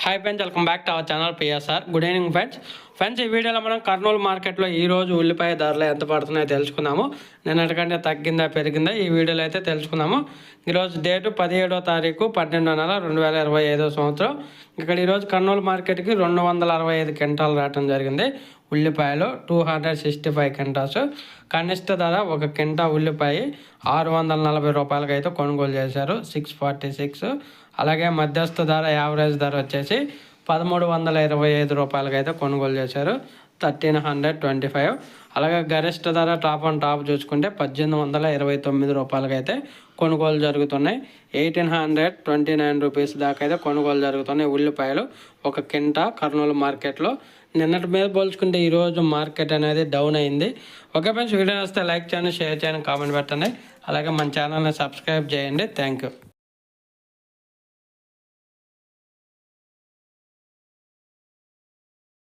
Hi friends, welcome back to our channel PSR. Good evening friends. ఈ వీడియోలో మనం కర్నూలు మార్కెట్లో ఈరోజు ఉల్లిపాయ ధరలు ఎంత పడుతున్నాయో తెలుసుకుందాము. నిన్నటికంటే తగ్గిందా పెరిగిందా ఈ వీడియోలో అయితే తెలుసుకుందాము. ఈరోజు డేటు 17వ తారీఖు 12వ నెల 2025 సంవత్సరం. ఇక్కడ ఈరోజు కర్నూలు మార్కెట్కి 265 క్వింటాలు రావడం జరిగింది. ఉల్లిపాయలు 265 క్వింటాల్స్. కనిష్ట ధర ఒక క్వింటా ఉల్లిపాయ 640 రూపాయలకి అయితే కొనుగోలు చేశారు, 646. అలాగే మధ్యస్థ ధర యావరేజ్ ధర వచ్చేసి 1325 రూపాయలకి అయితే కొనుగోలు చేశారు, 1325. అలాగే గరిష్ట ధర టాప్ అండ్ టాప్ చూసుకుంటే 1829 రూపాయలకి అయితే కొనుగోలు జరుగుతున్నాయి. 1829 రూపీస్ దాకా అయితే కొనుగోలు జరుగుతున్నాయి ఉల్లిపాయలు ఒక కింటా కర్నూలు మార్కెట్లో. నిన్నటి మీద పోల్చుకుంటే ఈరోజు మార్కెట్ అనేది డౌన్ అయింది. ఓకే ఫ్రెండ్స్, వీడియో వస్తే లైక్ చేయండి, షేర్ చేయండి, కామెంట్ పెట్టండి. అలాగే మన ఛానల్ని సబ్స్క్రైబ్ చేయండి. Thank you.